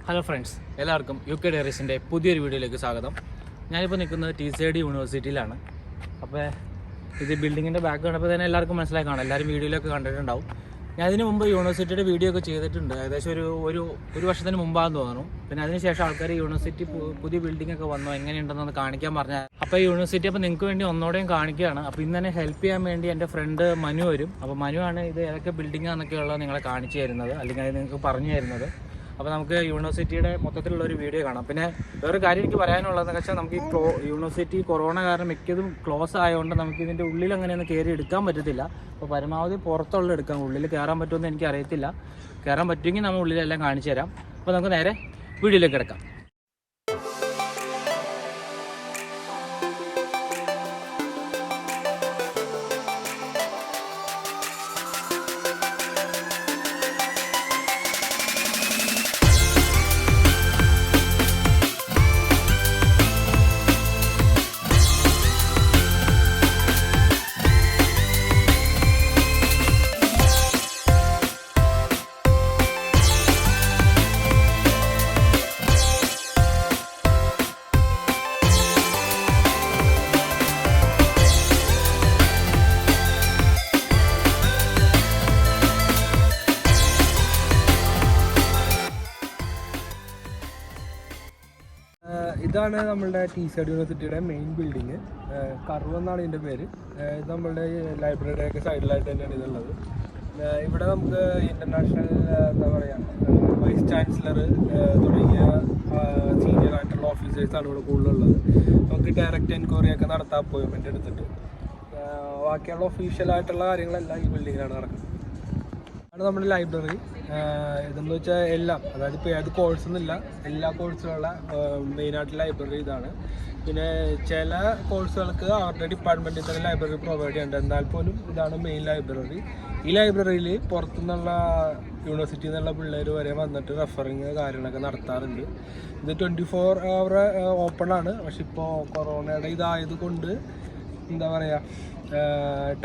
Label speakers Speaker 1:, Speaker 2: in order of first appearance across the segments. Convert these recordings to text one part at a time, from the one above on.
Speaker 1: Hello friends, എല്ലാവർക്കും UK ഡയറീസിൻ്റെ പുതിയൊരു വീഡിയോയിലേക്ക് സ്വാഗതം. ഞാനിപ്പോൾ നിൽക്കുന്നത് TCID യൂണിവേഴ്സിറ്റിയിലാണ്. അപ്പോൾ ഇത് ബിൽഡിങ്ങിൻ്റെ ബാക്ക് കണ്ടപ്പോൾ തന്നെ എല്ലാവർക്കും മനസ്സിലായി കാണാം, എല്ലാവരും വീഡിയോയിലൊക്കെ കണ്ടിട്ടുണ്ടാവും. ഞാൻ ഇതിന് മുമ്പ് യൂണിവേഴ്സിറ്റിയുടെ വീഡിയോ ഒക്കെ ചെയ്തിട്ടുണ്ട്, ഏകദേശം ഒരു വർഷത്തിന് മുമ്പാണെന്ന് തോന്നുന്നു. പിന്നെ അതിനുശേഷം ആൾക്കാർ യൂണിവേഴ്സിറ്റി പുതിയ ബിൽഡിംഗ് ഒക്കെ വന്നു, എങ്ങനെയുണ്ടെന്നൊന്ന് കാണിക്കാൻ പറഞ്ഞാൽ, അപ്പോൾ ഈ യൂണിവേഴ്സിറ്റി അപ്പോൾ നിങ്ങൾക്ക് വേണ്ടി ഒന്നോടെയും കാണിക്കുകയാണ്. അപ്പോൾ ഇന്ന് തന്നെ ഹെൽപ്പ് ചെയ്യാൻ വേണ്ടി എൻ്റെ ഫ്രണ്ട് മനു വരും. അപ്പോൾ മനു ആണ് ഇത് ഏതൊക്കെ ബിൽഡിംഗാണെന്നൊക്കെ ഉള്ളത് നിങ്ങളെ കാണിച്ചു തരുന്നത്, അല്ലെങ്കിൽ അത് നിങ്ങൾക്ക് പറഞ്ഞു തരുന്നത്. അപ്പോൾ നമുക്ക് യൂണിവേഴ്സിറ്റിയുടെ മൊത്തത്തിലുള്ളൊരു വീഡിയോ കാണാം. പിന്നെ വേറൊരു കാര്യം എനിക്ക് പറയാനുള്ളതെന്ന് വെച്ചാൽ, നമുക്ക് ഈ യൂണിവേഴ്സിറ്റി കൊറോണ കാരണം മിക്കതും ക്ലോസ് ആയതുകൊണ്ട് നമുക്ക് ഇതിൻ്റെ ഉള്ളിൽ അങ്ങനെയൊന്നും കയറി എടുക്കാൻ പറ്റത്തില്ല. അപ്പോൾ പരമാവധി പുറത്തുള്ള എടുക്കാം, ഉള്ളിൽ കയറാൻ പറ്റുമെന്ന് എനിക്ക് അറിയത്തില്ല. കയറാൻ പറ്റുമെങ്കിൽ നമ്മൾ ഉള്ളിലെല്ലാം കാണിച്ചു തരാം. അപ്പോൾ നമുക്ക് നേരെ വീഡിയോയിലേക്ക് കിടക്കാം.
Speaker 2: ഇതാണ് നമ്മളുടെ TCID യൂണിവേഴ്സിറ്റിയുടെ മെയിൻ ബിൽഡിങ്. കർവ് എന്നാണ് ഇതിൻ്റെ പേര്. ഇത് നമ്മളുടെ ലൈബ്രറിയുടെ ഒക്കെ സൈഡിലായിട്ട് തന്നെയാണ് ഇതുള്ളത്. ഇവിടെ നമുക്ക് ഇൻ്റർനാഷണൽ എന്താ പറയുക വൈസ് ചാൻസലർ തുടങ്ങിയ സീനിയർ ആയിട്ടുള്ള ഓഫീസേഴ്സാണ് ഇവിടെ കൂടുതലുള്ളത്. നമുക്ക് ഡയറക്റ്റ് എൻക്വയറി ഒക്കെ നടത്താൻ അപ്പോയിൻമെൻറ്റ് എടുത്തിട്ട് ബാക്കിയുള്ള ഒഫീഷ്യലായിട്ടുള്ള കാര്യങ്ങളെല്ലാം ഈ ബിൽഡിങ്ങിലാണ് നടക്കുന്നത്. ആണ് നമ്മുടെ ലൈബ്രറി. ഇതെന്ന് വെച്ചാൽ എല്ലാം, അതായത് ഇപ്പോൾ ഏത് കോഴ്സൊന്നുമില്ല, എല്ലാ കോഴ്സിലുള്ള മെയിനായിട്ട് ലൈബ്രറി ഇതാണ്. പിന്നെ ചില കോഴ്സുകൾക്ക് അവരുടെ ഡിപ്പാർട്ട്മെൻറ്റിൽ തന്നെ ലൈബ്രറി പ്രൊവൈഡ് ചെയ്യുന്നുണ്ട്. എന്നാൽ പോലും ഇതാണ് മെയിൻ ലൈബ്രറി. ഈ ലൈബ്രറിയിൽ പുറത്തുനിന്നുള്ള യൂണിവേഴ്സിറ്റിയിൽ നിന്നുള്ള പിള്ളേർ വരെ വന്നിട്ട് റെഫറിങ് കാര്യങ്ങളൊക്കെ നടത്താറുണ്ട്. ഇത് 24 hour ഓപ്പൺ ആണ്. പക്ഷെ ഇപ്പോൾ കൊറോണയുടെ ഇതായത് കൊണ്ട് എന്താ പറയുക,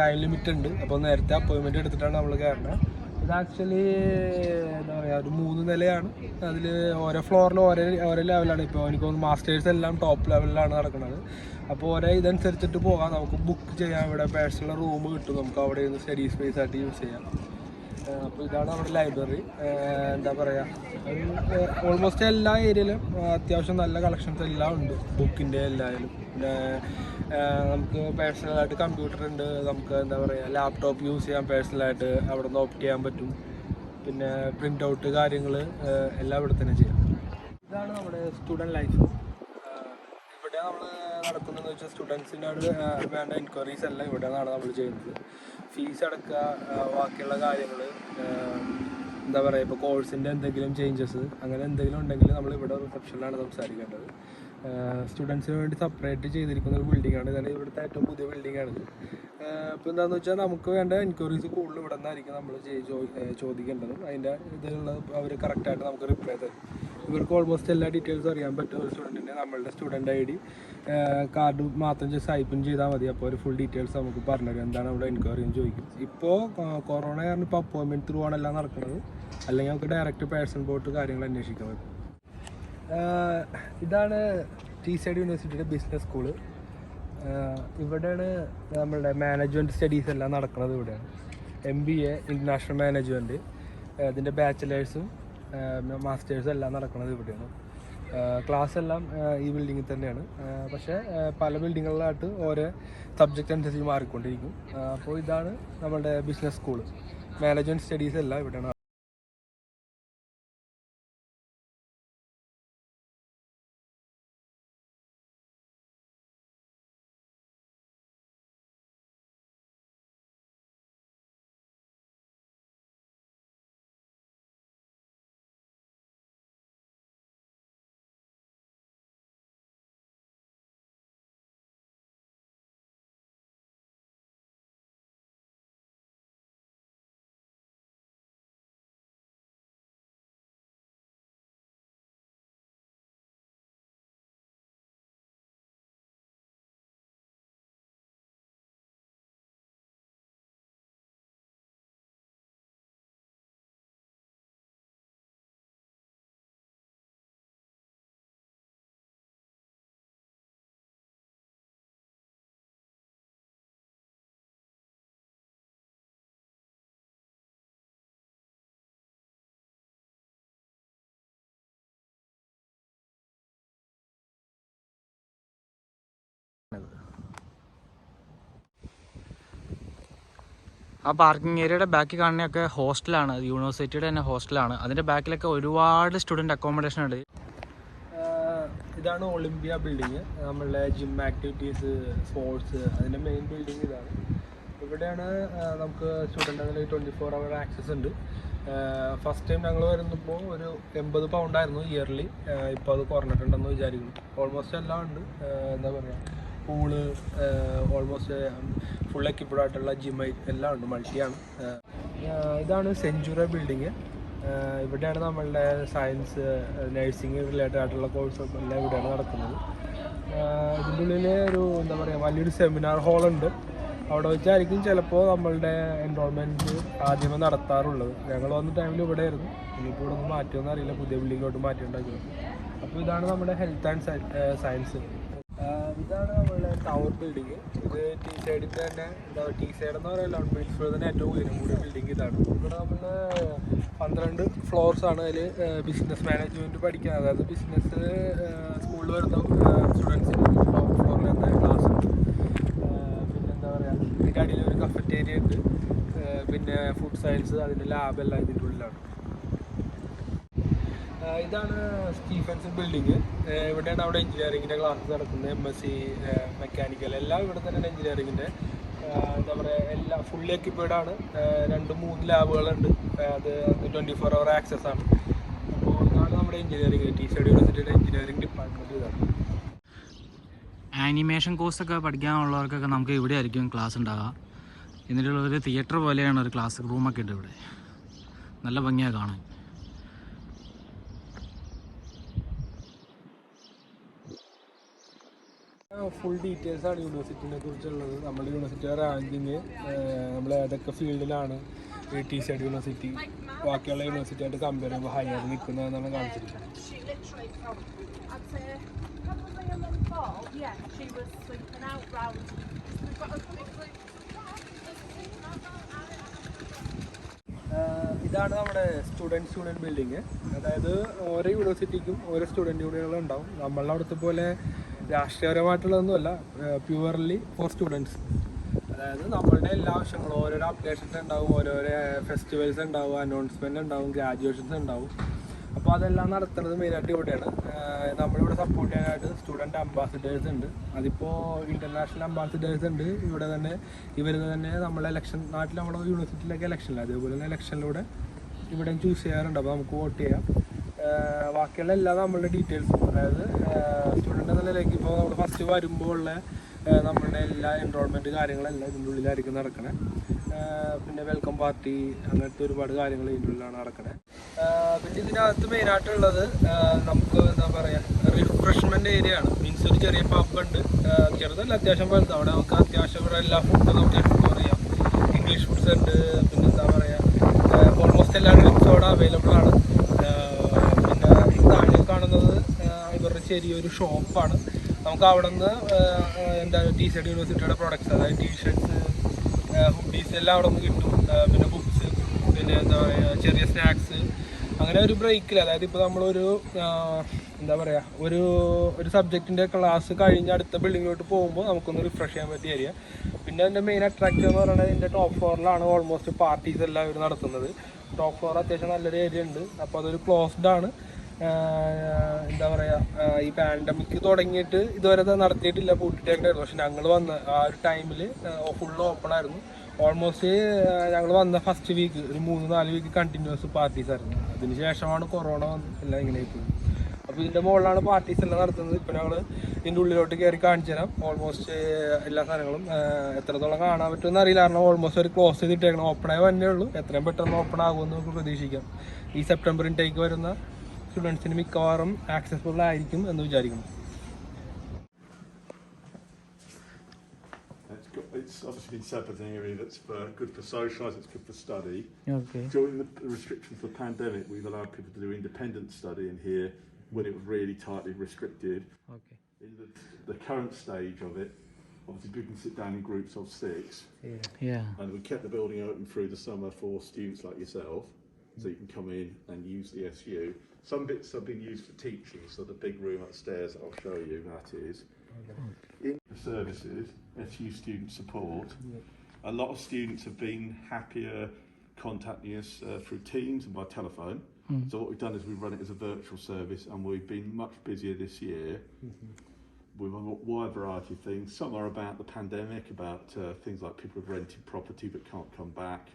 Speaker 2: ടൈം ലിമിറ്റ് ഉണ്ട്. അപ്പോൾ നേരത്തെ അപ്പോയിൻമെൻറ്റ് എടുത്തിട്ടാണ് നമ്മൾ കയറുന്നത്. ഇത് ആക്ച്വലി എന്താ പറയുക, ഒരു 3 നിലയാണ്. അതിൽ ഓരോ ഫ്ലോറിൽ ഓരോ ലെവലാണ്. ഇപ്പോൾ എനിക്ക് തോന്നുന്നു മാസ്റ്റേഴ്സ് എല്ലാം ടോപ്പ് ലെവലിലാണ് നടക്കുന്നത്. അപ്പോൾ ഓരോ ഇതനുസരിച്ചിട്ട് പോകാം. നമുക്ക് ബുക്ക് ചെയ്യാം, ഇവിടെ പേഴ്സണൽ റൂം കിട്ടും, നമുക്ക് അവിടെ നിന്ന് സ്റ്റഡി സ്പേസ് ആയിട്ട് യൂസ് ചെയ്യാം. അപ്പോൾ ഇതാണ് നമ്മുടെ ലൈബ്രറി. എന്താ പറയുക, ഓൾമോസ്റ്റ് എല്ലാ ഏരിയയിലും അത്യാവശ്യം നല്ല കളക്ഷൻസ് എല്ലാം ഉണ്ട്, ബുക്കിൻ്റെ എല്ലായാലും. പിന്നെ നമുക്ക് പേഴ്സണലായിട്ട് കമ്പ്യൂട്ടർ ഉണ്ട്, നമുക്ക് എന്താ പറയുക ലാപ്ടോപ്പ് യൂസ് ചെയ്യാൻ പേഴ്സണലായിട്ട് അവിടെ നിന്ന് ഓപ്റ്റ് ചെയ്യാൻ പറ്റും. പിന്നെ പ്രിൻ്റ് ഔട്ട് കാര്യങ്ങൾ എല്ലാം ഇവിടെ തന്നെ ചെയ്യാം. ഇതാണ് നമ്മുടെ സ്റ്റുഡൻറ്റ് ലൈഫ്. ഇവിടെ നമ്മൾ നടക്കുന്നതെന്ന് വെച്ചാൽ സ്റ്റുഡൻസിനോട് വേണ്ട എൻക്വയറീസ് എല്ലാം ഇവിടെ നിന്നാണ് നമ്മൾ ചെയ്യുന്നത്. ഫീസ് അടക്കുക, ബാക്കിയുള്ള കാര്യങ്ങൾ എന്താ പറയുക, ഇപ്പോൾ കോഴ്സിൻ്റെ എന്തെങ്കിലും ചേഞ്ചസ് അങ്ങനെ എന്തെങ്കിലും ഉണ്ടെങ്കിൽ നമ്മൾ ഇവിടെ റിസപ്ഷനിലാണ് സംസാരിക്കേണ്ടത്. സ്റ്റുഡൻസിന് വേണ്ടി സെപ്പറേറ്റ് ചെയ്തിരിക്കുന്ന ഒരു ബിൽഡിങ്ങാണ്. ഇതാണ് ഇവിടുത്തെ ഏറ്റവും പുതിയ ബിൽഡിങ്ങാണിത്. ഇപ്പോൾ എന്താണെന്ന് വെച്ചാൽ, നമുക്ക് വേണ്ട എൻക്വയറീസ് കൂടുതൽ ഇവിടെ നിന്നായിരിക്കും നമ്മൾ ചോദിക്കേണ്ടതും. അതിൻ്റെ ഇതുള്ളത് അവർ കറക്റ്റായിട്ട് നമുക്ക് റിപ്ലൈ തരും. ഇവർക്ക് ഓൾമോസ്റ്റ് എല്ലാ ഡീറ്റെയിൽസും അറിയാൻ പറ്റും. ഒരു സ്റ്റുഡൻറ്റിൻ്റെ നമ്മളുടെ സ്റ്റുഡൻ്റ് ID കാർഡ് മാത്രം ജസ്റ്റ് ടൈപ്പിൻ ചെയ്താൽ മതി. അപ്പോൾ ഒരു ഫുൾ ഡീറ്റെയിൽസ് നമുക്ക് പറഞ്ഞുതരും, എന്താണ് അവിടെ എൻക്വയറി എന്ന് ചോദിക്കും. ഇപ്പോൾ കൊറോണ കാരണം ഇപ്പോൾ അപ്പോയിൻമെൻറ്റ് ത്രൂ ആണ് എല്ലാം നടക്കുന്നത്. അല്ലെങ്കിൽ നമുക്ക് ഡയറക്റ്റ് പേഴ്സൺ പോയിട്ട് കാര്യങ്ങൾ അന്വേഷിക്കാൻ പറ്റും. ഇതാണ് TCID യൂണിവേഴ്സിറ്റിയുടെ ബിസിനസ് സ്കൂള്. ഇവിടെയാണ് നമ്മളുടെ മാനേജ്മെൻറ്റ് സ്റ്റഡീസ് എല്ലാം നടക്കുന്നത്. ഇവിടെയാണ് MBA ഇൻ്റർനാഷണൽ മാനേജ്മെൻറ്റ്, ഇതിൻ്റെ ബാച്ചിലേഴ്സും മാസ്റ്റേഴ്സും എല്ലാം നടക്കുന്നത് ഇവിടെയാണ്. ക്ലാസ് എല്ലാം ഈ ബിൽഡിങ്ങിൽ തന്നെയാണ്. പക്ഷേ പല ബിൽഡിങ്ങുകളിലായിട്ട് ഓരോ സബ്ജക്റ്റ് അനുസരിച്ച് മാറിക്കൊണ്ടിരിക്കും. അപ്പോൾ ഇതാണ് നമ്മളുടെ ബിസിനസ് സ്കൂള്. മാനേജ്മെൻറ്റ് സ്റ്റഡീസ് എല്ലാം ഇവിടെയാണ്.
Speaker 1: ആ പാർക്കിംഗ് ഏരിയയുടെ ബാക്കിൽ കാണുന്നതൊക്കെ ഹോസ്റ്റലാണ്, യൂണിവേഴ്സിറ്റിയുടെ തന്നെ ഹോസ്റ്റലാണ്. അതിൻ്റെ ബാക്കിലൊക്കെ ഒരുപാട് സ്റ്റുഡൻറ്റ് അക്കോമഡേഷൻ ഉണ്ട്.
Speaker 2: ഇതാണ് ഒളിമ്പിയ ബിൽഡിങ്, നമ്മളുടെ ജിം ആക്ടിവിറ്റീസ്, സ്പോർട്സ്, അതിൻ്റെ മെയിൻ ബിൽഡിങ് ഇതാണ്. ഇവിടെയാണ് നമുക്ക് സ്റ്റുഡൻറ്റുകളിൽ 24 hour ആക്സസ് ഉണ്ട്. ഫസ്റ്റ് ടൈം ഞങ്ങൾ വരുന്നപ്പോൾ ഒരു 80 പൗണ്ടായിരുന്നു ഇയർലി. ഇപ്പോൾ അത് കുറഞ്ഞിട്ടുണ്ടെന്ന് വിചാരിക്കുന്നു. ഓൾമോസ്റ്റ് എല്ലാം ഉണ്ട്. എന്താ പറയുക, പൂള്, ഓൾമോസ്റ്റ് ഫുൾ എക്യുപ്ഡ് ആയിട്ടുള്ള ജിം എല്ലാം ഉണ്ട്, മൾട്ടിയാണ്. ഇതാണ് സെഞ്ചുറി ബിൽഡിങ്. ഇവിടെയാണ് നമ്മളുടെ സയൻസ്, നഴ്സിംഗ് റിലേറ്റഡ് ആയിട്ടുള്ള കോഴ്സൊക്കെ എല്ലാം ഇവിടെയാണ് നടക്കുന്നത്. ഇതിൻ്റെ ഉള്ളിൽ ഒരു എന്താ പറയുക വലിയൊരു സെമിനാർ ഹാളുണ്ട്. അവിടെ വെച്ചായിരിക്കും ചിലപ്പോൾ നമ്മളുടെ എൻറോൾമെൻറ്റ് ആദ്യമേ നടത്താറുള്ളത്. ഞങ്ങൾ വന്ന ടൈമിൽ ഇവിടെ ആയിരുന്നു. ഇനിയിപ്പോൾ ഇവിടെ ഒന്ന് മാറ്റുമെന്ന് അറിയില്ല, പുതിയ ബിൽഡിങ്ങിലോട്ട് മാറ്റിയിട്ടുണ്ടായിരുന്നു. അപ്പോൾ ഇതാണ് നമ്മുടെ ഹെൽത്ത് ആൻഡ് സയൻസ്. ഇതാണ് നമ്മളുടെ ടവർ ബിൽഡിങ്. ഇത് ടി സൈഡിൻ്റെ തന്നെ എന്താ ടി സൈഡ് എന്ന് പറയുക ലൗണ്ട് ബീച്ച് തന്നെ ഏറ്റവും ഉയരം കൂടിയ ബിൽഡിങ് ഇതാണ്. ഇവിടെ നമ്മൾ 12 ഫ്ലോർസാണ്. അതിൽ ബിസിനസ് മാനേജ്മെൻറ്റ് പഠിക്കാൻ, അതായത് ബിസിനസ് സ്കൂളിൽ വരുന്ന സ്റ്റുഡൻസിന് ടോപ്പ് ഫ്ലോറിൽ തന്നെ ക്ലാസ് ഉണ്ട്. എന്താ പറയുക, ഇതിൻ്റെ അടിയിൽ ഒരു കഫറ്റേരിയ ഉണ്ട്. പിന്നെ ഫുഡ് സയൻസ്, അതിൻ്റെ ലാബെല്ലാം ഇതിൻ്റെ ഉള്ളിലാണ്. ഇതാണ് സ്റ്റീഫൻസൺ ബിൽഡിങ്. ഇവിടെയാണ് അവിടെ എഞ്ചിനീയറിങ്ങിൻ്റെ ക്ലാസ് നടക്കുന്നത്. MSc മെക്കാനിക്കൽ എല്ലാം ഇവിടെ തന്നെയാണ്. എഞ്ചിനീയറിങ്ങിൻ്റെ എന്താ പറയുക എല്ലാം ഫുള്ളി എക്യുപ്പേർഡ് ആണ്. 2-3 ലാബുകളുണ്ട്. അത് 24 hour ആക്സസ് ആണ്. അപ്പോൾ ഇതാണ് നമ്മുടെ എഞ്ചിനീയറിംഗ്, TCD യൂണിവേഴ്സിറ്റിയുടെ എഞ്ചിനീയറിംഗ് ഡിപ്പാർട്ട്മെൻറ്റ് ഇതാണ്.
Speaker 1: ആനിമേഷൻ കോഴ്സൊക്കെ പഠിക്കാനുള്ളവർക്കൊക്കെ നമുക്ക് ഇവിടെ ആയിരിക്കും ക്ലാസ് ഉണ്ടാകുക. എന്നിട്ടുള്ളൊരു തിയേറ്റർ പോലെയാണ് ഒരു ക്ലാസ് റൂമൊക്കെ ഉണ്ട് ഇവിടെ. നല്ല ഭംഗിയാണ് കാണാൻ.
Speaker 2: ഫുൾ ഡീറ്റെയിൽസ് ആണ് യൂണിവേഴ്സിറ്റിനെ കുറിച്ചുള്ളത്. നമ്മുടെ യൂണിവേഴ്സിറ്റിയുടെ റാങ്കിങ്, നമ്മൾ ഏതൊക്കെ ഫീൽഡിലാണ് TCD യൂണിവേഴ്സിറ്റി ബാക്കിയുള്ള യൂണിവേഴ്സിറ്റിയായിട്ട് കമ്പയർ ചെയ്യുമ്പോൾ ഹയർ നിൽക്കുന്നതെന്നാണ് കാണിച്ചിരിക്കുന്നത്. ഇതാണ് നമ്മുടെ സ്റ്റുഡൻറ്റ് ബിൽഡിങ്. അതായത് ഓരോ യൂണിവേഴ്സിറ്റിക്കും ഓരോ സ്റ്റുഡൻറ്റ് യൂണിയനുകൾ ഉണ്ടാവും. നമ്മളുടെ അവിടുത്തെ പോലെ രാഷ്ട്രീയപരമായിട്ടുള്ളതൊന്നുമല്ല, പ്യുവർലി ഫോർ സ്റ്റുഡൻസ്. അതായത് നമ്മളുടെ എല്ലാ ആവശ്യങ്ങളും, ഓരോരോ അപ്ഡേഷൻസ് ഉണ്ടാവും, ഓരോരോ ഫെസ്റ്റിവൽസ് ഉണ്ടാവും, അനൗൺസ്മെൻറ്റ് ഉണ്ടാവും, ഗ്രാജുവേഷൻസ് ഉണ്ടാവും. അപ്പോൾ അതെല്ലാം നടത്തുന്നത് മെയിനായിട്ട് ഇവിടെയാണ്. നമ്മളിവിടെ സപ്പോർട്ട് ചെയ്യാനായിട്ട് സ്റ്റുഡൻറ്റ് അംബാസിഡേഴ്സ് ഉണ്ട്. അതിപ്പോൾ ഇൻ്റർനാഷണൽ അംബാസിഡേഴ്സ് ഉണ്ട്. ഇവിടെ തന്നെ ഇവർ തന്നെ നമ്മളെ ഇലക്ഷൻ, നാട്ടിൽ നമ്മുടെ യൂണിവേഴ്സിറ്റിയിലൊക്കെ ഇലക്ഷനില്ല, അതേപോലെ തന്നെ ഇലക്ഷനിലൂടെ ഇവിടെ ചൂസ് ചെയ്യാറുണ്ട്. അപ്പോൾ നമുക്ക് വോട്ട് ചെയ്യാം. ബാക്കിയുള്ള എല്ലാ നമ്മളുടെ ഡീറ്റെയിൽസും, അതായത് സ്റ്റുഡൻ്റ് എന്ന നിലയ്ക്ക് ഇപ്പോൾ നമ്മൾ ഫസ്റ്റ് വരുമ്പോൾ ഉള്ള നമ്മളുടെ എല്ലാ എൻറോൾമെൻറ്റ് കാര്യങ്ങളെല്ലാം ഇതിൻ്റെ ഉള്ളിലായിരിക്കും നടക്കണേ. പിന്നെ വെൽക്കം പാർട്ടി, അങ്ങനത്തെ ഒരുപാട് കാര്യങ്ങൾ ഇതിൻ്റെ ഉള്ളിലാണ് നടക്കണേ. പിന്നെ ഇതിനകത്ത് മെയിനായിട്ടുള്ളത് നമുക്ക് എന്താ പറയുക റിഫ്രഷ്മെൻറ്റ് ഏരിയ ആണ്. മീൻസ് ഒരു ചെറിയ പബ് ഉണ്ട്, ചെറുതല്ല അത്യാവശ്യം വലുത്. അവിടെ നമുക്ക് അത്യാവശ്യം ഇവിടെ എല്ലാ ഫുഡും നമുക്ക് എക്സ്പ്ലോർ ചെയ്യാം. ഇംഗ്ലീഷ് ഫുഡ്സ് ഉണ്ട്, പിന്നെ എന്താ പറയുക ഓൾമോസ്റ്റ് എല്ലാ ഡ്രിങ്ക്സും അവിടെ അവൈലബിൾ ആണ്. പിന്നെ ഈ താഴെ കാണുന്നത് ഇവരുടെ ചെറിയൊരു ഷോപ്പാണ്. നമുക്ക് അവിടെ നിന്ന് എന്താ TCD യൂണിവേഴ്സിറ്റിയുടെ പ്രോഡക്റ്റ്സ്, അതായത് ടീഷർട്ട്സ്, ഹുഡീസ് എല്ലാം അവിടെ നിന്ന് കിട്ടും. പിന്നെ ബുക്സ്, പിന്നെ എന്താ പറയുക ചെറിയ സ്നാക്സ്. അങ്ങനെ ഒരു ബ്രേക്കിൽ, അതായത് ഇപ്പോൾ നമ്മളൊരു എന്താ പറയുക ഒരു സബ്ജക്റ്റിൻ്റെ ക്ലാസ് കഴിഞ്ഞ് അടുത്ത ബിൽഡിങ്ങിലോട്ട് പോകുമ്പോൾ നമുക്കൊന്ന് റിഫ്രഷ് ചെയ്യാൻ പറ്റിയ ഏരിയ. പിന്നെ അതിൻ്റെ മെയിൻ അട്രാക്റ്റീവ് എന്ന് പറയുന്നത് ഇതിൻ്റെ ടോപ്പ് ഫ്ലോറിലാണ് ഓൾമോസ്റ്റ് പാർട്ടീസ് എല്ലാം ഇവർ നടത്തുന്നത്. ടോപ്പ് ഫ്ലോർ അത്യാവശ്യം നല്ലൊരു ഏരിയ ഉണ്ട്. അപ്പോൾ അതൊരു ക്ലോസ്ഡ് ആണ്. എന്താ പറയുക ഈ പാൻഡമിക് തുടങ്ങിയിട്ട് ഇതുവരെ നടത്തിയിട്ടില്ല, പൂട്ടിയിട്ടേക്കായിരുന്നു. പക്ഷെ ഞങ്ങൾ വന്ന ആ ഒരു ടൈമിൽ ഫുൾ ഓപ്പൺ ആയിരുന്നു. ഓൾമോസ്റ്റ് ഞങ്ങൾ വന്ന ഫസ്റ്റ് വീക്ക് ഒരു 3-4 വീക്ക് കണ്ടിന്യൂസ് പാർട്ടീസ് ആയിരുന്നു. അതിന് ശേഷമാണ് കൊറോണ എല്ലാം ഇങ്ങനെ ആയിപ്പോയി. അപ്പോൾ ഇതിൻ്റെ മുകളിലാണ് പാർട്ടീസ് എല്ലാം നടത്തുന്നത്. ഇപ്പോൾ ഞങ്ങൾ ഇതിൻ്റെ ഉള്ളിലോട്ട് കയറി കാണിച്ചു തരാം. ഓൾമോസ്റ്റ് എല്ലാ സാധനങ്ങളും എത്രത്തോളം കാണാൻ പറ്റുമെന്ന് അറിയില്ല, കാരണം ഓൾമോസ്റ്റ് ഒരു ക്ലോസ് ചെയ്തിട്ടേക്കണം. ഓപ്പണായി വന്നേ ഉള്ളൂ. എത്രയും പെട്ടെന്ന് ഓപ്പൺ ആകുമെന്ന് നമുക്ക് പ്രതീക്ഷിക്കാം. ഈ സെപ്റ്റംബർ ഇൻടേക്ക് വരുന്ന സ്റ്റുഡൻസിന് മിക്കവാറും ആക്സസിബിൾ ആയിരിക്കും എന്ന് വിചാരിക്കുന്നു.
Speaker 3: It's obviously been set as an area that's good for socialise, it's good for study.
Speaker 1: Okay.
Speaker 3: During the restrictions of the pandemic, we've allowed people to do independent study in here when it was really tightly restricted.
Speaker 1: Okay.
Speaker 3: In the current stage of it, obviously we can sit down in groups of 6.
Speaker 1: Yeah.
Speaker 3: And we kept the building open through the summer for students like yourself, so you can come in and use the SU. Some bits have been used for teaching, so the big room upstairs, I'll show you, that is. In the services, SU student support, a lot of students have been happier contacting us through Teams and by telephone. So what we've done is we run it as a virtual service, and we've been much busier this year with a wide variety of things. Some are about the pandemic, about things like people who've rented property but can't come back.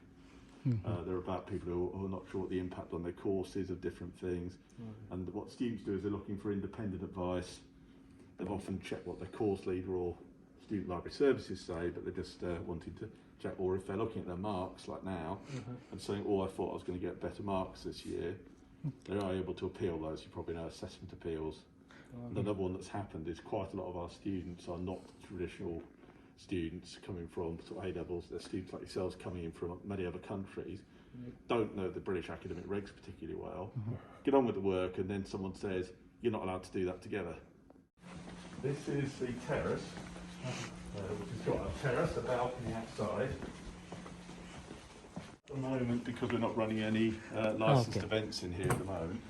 Speaker 3: They're about people who are not sure what the impact on their courses of different things. And what students do is they're looking for independent advice. They've often checked what their course leader or student library services say, but they're just wanting to check, or if they're looking at their marks like now and saying, oh, I thought I was going to get better marks this year, they are able to appeal those. You probably know assessment appeals. And another one that's happened is quite a lot of our students are not traditional students coming from sort of A-levels. They're students like yourselves coming in from many other countries, don't know the British academic regs particularly well, get on with the work, and then someone says, you're not allowed to do that together. This is the terrace, which has got a terrace, a balcony outside. At the moment, because we're not running any licensed events in here at the moment,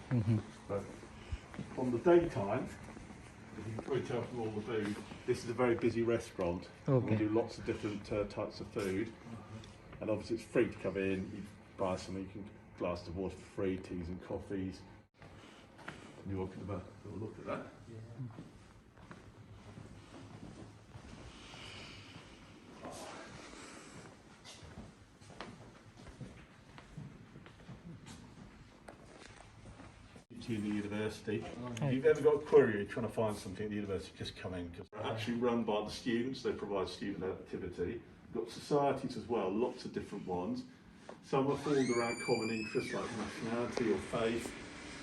Speaker 3: but from the daytime, as you can probably tell from all the food, this is a very busy restaurant. We do lots of different types of food, and obviously it's free to come in. You buy something, you can glass of water for free, teas and coffees. You're welcome to have a look at that. In the university. If you've ever got a query, you're trying to find something at the university, just come in, because they're actually run by the students. They provide student activity. We've got societies as well, lots of different ones. Some are formed around common interests like nationality or faith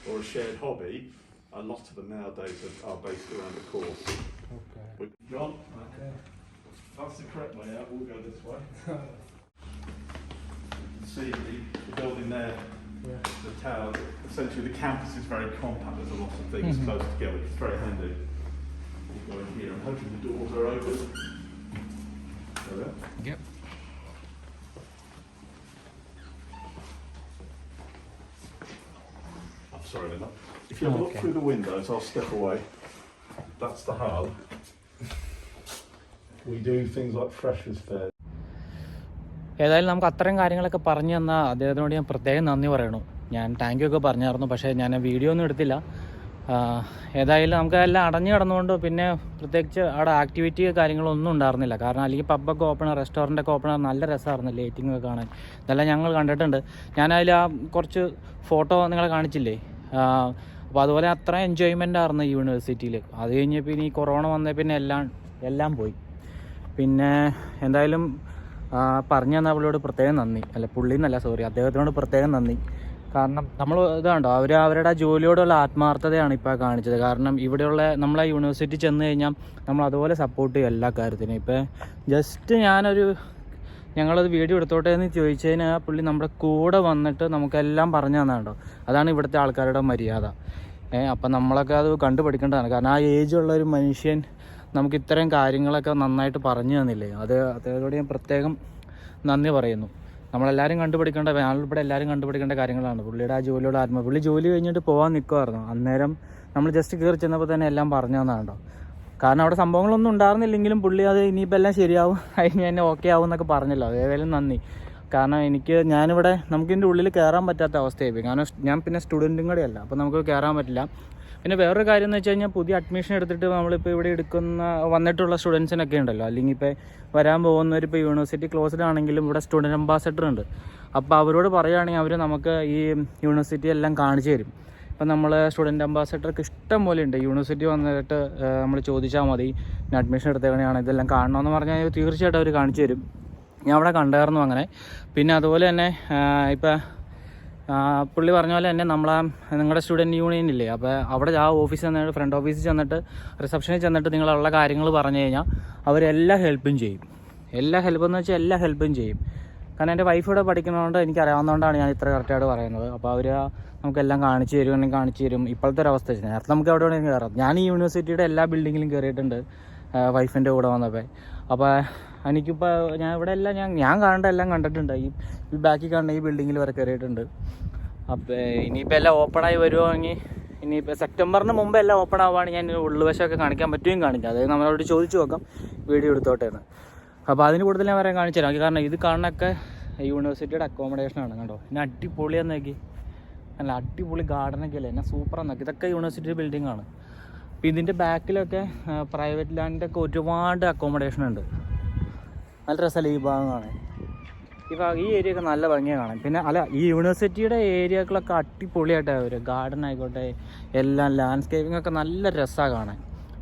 Speaker 3: or a shared hobby. A lot of them nowadays are based around the course. But John, that's the correct way out. We'll go this way. You can see the building there. The tower, essentially the campus is very compact. There's a lot of things close together. It's very handy. We'll go in here. I'm hoping the doors are open. There we are.
Speaker 1: Yep.
Speaker 3: I'm sorry, they're not. If you have a look through the windows, I'll step away. That's the hub. We do things like freshers' fair.
Speaker 1: ഏതായാലും നമുക്ക് അത്രയും കാര്യങ്ങളൊക്കെ പറഞ്ഞു തന്നാൽ അദ്ദേഹത്തിനോട് ഞാൻ പ്രത്യേകം നന്ദി പറയണു. ഞാൻ താങ്ക് യു ഒക്കെ പറഞ്ഞായിരുന്നു, പക്ഷേ ഞാൻ വീഡിയോ ഒന്നും എടുത്തില്ല. ഏതായാലും നമുക്ക് എല്ലാം അടഞ്ഞു കിടന്നുകൊണ്ട് പിന്നെ പ്രത്യേകിച്ച് അവിടെ ആക്ടിവിറ്റി കാര്യങ്ങളൊന്നും ഉണ്ടായിരുന്നില്ല. കാരണം അല്ലെങ്കിൽ പബ്ബൊക്കെ ഓപ്പൺ, റെസ്റ്റോറൻ്റൊക്കെ ഓപ്പൺ, നല്ല രസമായിരുന്നു ലൈറ്റിംഗ് ഒക്കെ കാണാൻ. ഇതെല്ലാം ഞങ്ങൾ കണ്ടിട്ടുണ്ട്. ഞാനതിൽ കുറച്ച് ഫോട്ടോ നിങ്ങളെ കാണിച്ചില്ലേ, അപ്പോൾ അതുപോലെ അത്ര എൻജോയ്മെൻ്റ് ആയിരുന്നു ഈ യൂണിവേഴ്സിറ്റിയിൽ. അത് കഴിഞ്ഞ് പിന്നെ ഈ കൊറോണ വന്നേ പിന്നെ എല്ലാം പോയി. പിന്നെ എന്തായാലും പറഞ്ഞു തന്ന പുള്ളിയോട് പ്രത്യേകം നന്ദി. അദ്ദേഹത്തിനോട് പ്രത്യേകം നന്ദി. കാരണം നമ്മൾ ഇതാണ്ടോ അവരുടെ ജോലിയോടുള്ള ആത്മാർത്ഥതയാണ് ഇപ്പോൾ കാണിച്ചത്. കാരണം ഇവിടെയുള്ള നമ്മളെ യൂണിവേഴ്സിറ്റി ചെന്ന് കഴിഞ്ഞാൽ നമ്മൾ അതുപോലെ സപ്പോർട്ട് ചെയ്യും എല്ലാ കാര്യത്തിനും. ഇപ്പോൾ ജസ്റ്റ് ഞങ്ങളത് വീഡിയോ എടുത്തോട്ടെ എന്ന് ചോദിച്ചതിന് ആ പുള്ളി നമ്മുടെ കൂടെ വന്നിട്ട് നമുക്കെല്ലാം പറഞ്ഞു തന്നാണ്ടോ. അതാണ് ഇവിടുത്തെ ആൾക്കാരുടെ മര്യാദ. അപ്പം നമ്മളൊക്കെ അത് കണ്ടുപഠിക്കേണ്ടതാണ്. കാരണം ആ ഏജുള്ള ഒരു മനുഷ്യൻ നമുക്ക് ഇത്രയും കാര്യങ്ങളൊക്കെ നന്നായിട്ട് പറഞ്ഞു തന്നില്ലേ, അദ്ദേഹത്തോട് ഞാൻ പ്രത്യേകം നന്ദി പറയുന്നു. നമ്മളെല്ലാവരും കണ്ടുപിടിക്കേണ്ട, ഞാനിവിടെ എല്ലാവരും കണ്ടുപിടിക്കേണ്ട കാര്യങ്ങളാണ്. പുള്ളിയുടെ ആ ജോലിയോട് പുള്ളി ജോലി കഴിഞ്ഞിട്ട് പോകാൻ നിൽക്കുമായിരുന്നു. അന്നേരം നമ്മൾ ജസ്റ്റ് കയറി ചെന്നപ്പോൾ തന്നെ എല്ലാം പറഞ്ഞു തന്നാണ്ടോ. കാരണം അവിടെ സംഭവങ്ങളൊന്നും ഉണ്ടായിരുന്നില്ലെങ്കിലും പുള്ളി അത് ഇനിയിപ്പോൾ എല്ലാം ശരിയാവും, അതിന് തന്നെ ഓക്കെ ആവും എന്നൊക്കെ പറഞ്ഞല്ലോ. അതേതായാലും നന്ദി. കാരണം നമുക്കിതിൻ്റെ ഉള്ളിൽ കയറാൻ പറ്റാത്ത അവസ്ഥയായി. കാരണം ഞാൻ പിന്നെ സ്റ്റുഡൻറ്റും കൂടെ അല്ല, അപ്പോൾ നമുക്ക് കയറാൻ പറ്റില്ല. പിന്നെ വേറൊരു കാര്യം എന്ന് വെച്ച് കഴിഞ്ഞാൽ പുതിയ അഡ്മിഷൻ എടുത്തിട്ട് നമ്മളിപ്പോൾ ഇവിടെ വന്നിട്ടുള്ള സ്റ്റുഡൻസിനൊക്കെ ഉണ്ടല്ലോ, അല്ലെങ്കിൽ ഇപ്പോൾ വരാൻ പോകുന്നവരിപ്പോൾ യൂണിവേഴ്സിറ്റി ക്ലോസ്ഡ് ആണെങ്കിലും ഇവിടെ സ്റ്റുഡൻറ്റ് അംബാസഡർ ഉണ്ട്. അപ്പോൾ അവരോട് പറയുകയാണെങ്കിൽ അവർ നമുക്ക് ഈ യൂണിവേഴ്സിറ്റി എല്ലാം കാണിച്ചു തരും. ഇപ്പം നമ്മൾ സ്റ്റുഡൻറ്റ് അംബാസഡർക്ക് ഇഷ്ടം പോലെ ഉണ്ട്. യൂണിവേഴ്സിറ്റി വന്നിട്ട് നമ്മൾ ചോദിച്ചാൽ മതി, അഡ്മിഷൻ എടുത്തേക്കണെയാണ് ഇതെല്ലാം കാണണമെന്ന് പറഞ്ഞാൽ തീർച്ചയായിട്ടും അവർ കാണിച്ചു തരും. ഞാൻ അവിടെ കണ്ടായിരുന്നു അങ്ങനെ. പിന്നെ അതുപോലെ തന്നെ ഇപ്പം പുള്ളി പറഞ്ഞ പോലെ തന്നെ നിങ്ങളുടെ സ്റ്റുഡൻറ്റ് യൂണിയൻ ഇല്ലേ, അപ്പോൾ അവിടെ ആ ഓഫീസിൽ ചെന്നിട്ട് ഫ്രണ്ട് ഓഫീസിൽ ചെന്നിട്ട് റിസപ്ഷനിൽ ചെന്നിട്ട് നിങ്ങളുള്ള കാര്യങ്ങൾ പറഞ്ഞു കഴിഞ്ഞാൽ അവരെല്ലാ ഹെൽപ്പും ചെയ്യും. എല്ലാ ഹെൽപ്പെന്ന് വെച്ചാൽ എല്ലാ ഹെൽപ്പും ചെയ്യും. കാരണം എൻ്റെ വൈഫ് ഇവിടെ പഠിക്കുന്നതുകൊണ്ട് എനിക്കറിയാവുന്നതുകൊണ്ടാണ് ഞാൻ ഇത്ര കറക്റ്റായിട്ട് പറയുന്നത്. അപ്പോൾ അവർ നമുക്കെല്ലാം കാണിച്ചു തരുമെങ്കിൽ കാണിച്ചു തരും. ഇപ്പോഴത്തെ ഒരു അവസ്ഥ വെച്ചാൽ നേരത്തെ നമുക്ക് എവിടെ വേണമെങ്കിൽ കയറാം. ഞാൻ ഈ യൂണിവേഴ്സിറ്റിയുടെ എല്ലാ ബിൽഡിങ്ങിലും കയറിയിട്ടുണ്ട് വൈഫിൻ്റെ കൂടെ വന്നപ്പോൾ. അപ്പോൾ എനിക്കിപ്പോൾ ഞാൻ ഇവിടെ എല്ലാം ഞാൻ കാണേണ്ട എല്ലാം കണ്ടിട്ടുണ്ട്. ഈ ബാക്കിൽ കാണുന്ന ഈ ബിൽഡിങ്ങിൽ വരെ കയറിയിട്ടുണ്ട്. അപ്പോൾ ഇനിയിപ്പോൾ എല്ലാം ഓപ്പണായി വരുവാണെങ്കിൽ, ഇനിയിപ്പോൾ സെപ്റ്റംബറിന് മുമ്പ് എല്ലാം ഓപ്പൺ ആവുകയാണെങ്കിൽ ഞാൻ ഉള്ളുവശമൊക്കെ കാണിക്കാൻ പറ്റുമെങ്കിൽ കാണിക്കാം. അതായത് നമ്മളോട് ചോദിച്ചു നോക്കാം വീഡിയോ എടുത്തോട്ടെ എന്ന്. അപ്പോൾ അതിന് കൂടുതൽ ഞാൻ പറയാൻ കാണിച്ചു തരാം. കാരണം ഇത് കാണുന്നൊക്കെ യൂണിവേഴ്സിറ്റിയുടെ അക്കോമഡേഷനാണ്. കണ്ടോ, പിന്നെ അടിപൊളിയാന്ന് നോക്കി, നല്ല അടിപൊളി ഗാർഡനൊക്കെ അല്ലേ, എന്നെ സൂപ്പറാന്ന് നോക്കി. ഇതൊക്കെ യൂണിവേഴ്സിറ്റി ബിൽഡിംഗ് ആണ്. അപ്പോൾ ഇതിൻ്റെ ബാക്കിലൊക്കെ പ്രൈവറ്റ് ലാൻഡൊക്കെ ഒരുപാട് അക്കോമഡേഷൻ ഉണ്ട്. നല്ല രസമല്ലേ ഈ ഭാഗം കാണാൻ. ഈ ഏരിയ ഒക്കെ നല്ല ഭംഗിയാണ് കാണാൻ. പിന്നെ ഈ യൂണിവേഴ്സിറ്റിയുടെ ഏരിയകളൊക്കെ അടിപൊളിയായിട്ടാണ് വരും. ഗാർഡൻ ആയിക്കോട്ടെ, എല്ലാം ലാൻഡ്സ്കേപ്പിംഗ് ഒക്കെ നല്ല രസമാണ് കാണാൻ.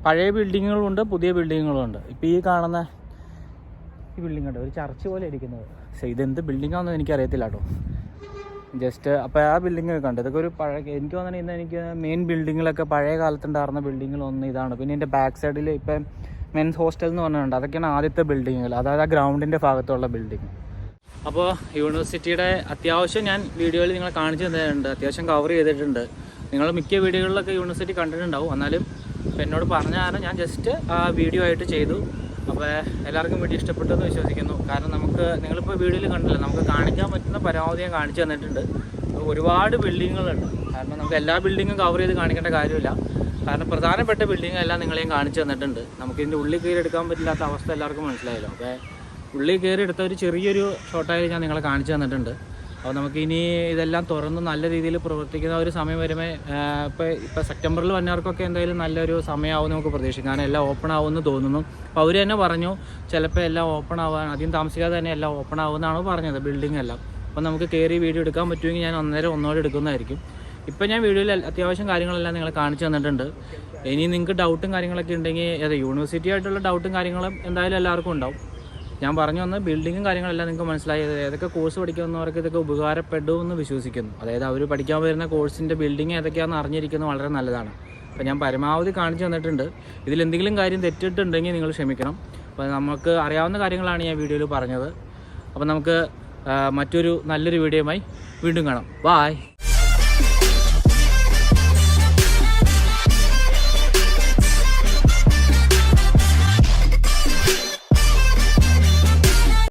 Speaker 1: പഴയ ബിൽഡിങ്ങുകളുണ്ട്, പുതിയ ബിൽഡിങ്ങുകളുണ്ട്. ഇപ്പോൾ ഈ കാണുന്ന ഈ ബിൽഡിംഗ് ഉണ്ട്, ഒരു ചർച്ച് പോലെ ഇരിക്കുന്നത്. പക്ഷേ ഇതെന്ത് ബിൽഡിങ്ങാണെന്ന് എനിക്കറിയത്തില്ല കേട്ടോ. ജസ്റ്റ് അപ്പോൾ ആ ബിൽഡിംഗ് കണ്ടു. ഇതൊക്കെ ഒരു പഴയ, എനിക്ക് തോന്നുന്നത് ഇന്ന് എനിക്ക് മെയിൻ ബിൽഡിങ്ങിലൊക്കെ പഴയ കാലത്തുണ്ടായിരുന്ന ബിൽഡിങ്ങിലൊന്നും ഇതാണ്. പിന്നെ എൻ്റെ ബാക്ക് സൈഡിൽ ഇപ്പം മെൻസ് ഹോസ്റ്റൽ എന്ന് പറഞ്ഞിട്ടുണ്ട്. അതൊക്കെയാണ് ആദ്യത്തെ ബിൽഡിങ്ങുകൾ, അതായത് ആ ഗ്രൗണ്ടിൻ്റെ ഭാഗത്തുള്ള ബിൽഡിങ്. അപ്പോൾ യൂണിവേഴ്സിറ്റിയുടെ അത്യാവശ്യം ഞാൻ വീഡിയോയിൽ നിങ്ങളെ കാണിച്ചു തന്നിട്ടുണ്ട്, അത്യാവശ്യം കവർ ചെയ്തിട്ടുണ്ട്. നിങ്ങൾ മിക്ക വീഡിയോകളിലൊക്കെ യൂണിവേഴ്സിറ്റി കണ്ടിട്ടുണ്ടാവും. എന്നാലും എന്നോട് പറഞ്ഞ കാരണം ഞാൻ ജസ്റ്റ് ആ വീഡിയോ ആയിട്ട് ചെയ്തു. അപ്പോൾ എല്ലാവർക്കും വീഡിയോ ഇഷ്ടപ്പെട്ടെന്ന് വിശ്വസിക്കുന്നു. കാരണം നിങ്ങളിപ്പോൾ വീഡിയോയിൽ കണ്ടില്ല, നമുക്ക് കാണിക്കാൻ പറ്റുന്ന പരമാവധി ഞാൻ കാണിച്ചു തന്നിട്ടുണ്ട്. ഒരുപാട് ബിൽഡിങ്ങുകളുണ്ട്. കാരണം നമുക്ക് എല്ലാ ബിൽഡിങ്ങും കവർ ചെയ്ത് കാണിക്കേണ്ട കാര്യമില്ല. കാരണം പ്രധാനപ്പെട്ട ബിൽഡിംഗ് എല്ലാം നിങ്ങളെയും കാണിച്ചു തന്നിട്ടുണ്ട്. നമുക്കിതിൻ്റെ ഉള്ളിൽ കയറി എടുക്കാൻ പറ്റില്ലാത്ത അവസ്ഥ എല്ലാവർക്കും മനസ്സിലായല്ലോ. അപ്പോൾ ഉള്ളിൽ കയറി എടുത്ത ഒരു ചെറിയൊരു ഷോട്ടായി ഞാൻ നിങ്ങളെ കാണിച്ചു തന്നിട്ടുണ്ട്. അപ്പോൾ നമുക്കിനി ഇതെല്ലാം തുറന്ന് നല്ല രീതിയിൽ പ്രവർത്തിക്കുന്ന ഒരു സമയം വരുമ്പോൾ ഇപ്പോൾ സെപ്റ്റംബറിൽ വന്നവർക്കൊക്കെ എന്തായാലും നല്ലൊരു സമയമാവും നമുക്ക് പ്രതീക്ഷിക്കാം. കാരണം എല്ലാം ഓപ്പൺ ആവുമെന്ന് തോന്നുന്നു. അപ്പോൾ അവർ തന്നെ പറഞ്ഞു ചിലപ്പോൾ എല്ലാം ഓപ്പൺ ആവാൻ അധികം താമസിക്കാതെ തന്നെ എല്ലാം ഓപ്പൺ ആവുമെന്നാണ് പറഞ്ഞത്, ബിൽഡിംഗ് എല്ലാം. അപ്പോൾ നമുക്ക് കയറി വീഡിയോ എടുക്കാൻ പറ്റുമെങ്കിൽ ഞാൻ ഒന്നോടെ എടുക്കുന്നതായിരിക്കും. ഇപ്പോൾ ഞാൻ വീഡിയോയിൽ അത്യാവശ്യം കാര്യങ്ങളെല്ലാം നിങ്ങളെ കാണിച്ചു തന്നിട്ടുണ്ട്. ഇനി നിങ്ങൾക്ക് ഡൗട്ടും കാര്യങ്ങളൊക്കെ ഉണ്ടെങ്കിൽ യൂണിവേഴ്സിറ്റി ആയിട്ടുള്ള ഡൗട്ടും കാര്യങ്ങളും എന്തായാലും എല്ലാവർക്കും ഉണ്ടാവും. ഞാൻ പറഞ്ഞു വന്ന ബിൽഡിങ്ങും കാര്യങ്ങളെല്ലാം നിങ്ങൾക്ക് മനസ്സിലായത്. ഏതൊക്കെ കോഴ്സ് പഠിക്കുന്നവർക്ക് ഇതൊക്കെ ഉപകാരപ്പെടുമെന്ന് വിശ്വസിക്കുന്നു. അതായത് അവർ പഠിക്കാൻ വരുന്ന കോഴ്സിൻ്റെ ബിൽഡിങ് ഏതൊക്കെയാണെന്ന് അറിഞ്ഞിരിക്കുന്നത് വളരെ നല്ലതാണ്. അപ്പോൾ ഞാൻ പരമാവധി കാണിച്ചു തന്നിട്ടുണ്ട്. ഇതിലെന്തെങ്കിലും കാര്യം തെറ്റിട്ടുണ്ടെങ്കിൽ നിങ്ങൾ ക്ഷമിക്കണം. അപ്പോൾ നമുക്ക് അറിയാവുന്ന കാര്യങ്ങളാണ് ഞാൻ വീഡിയോയിൽ പറഞ്ഞത്. അപ്പോൾ നമുക്ക് മറ്റൊരു നല്ലൊരു വീഡിയോയുമായി വീണ്ടും കാണാം. ബായ്.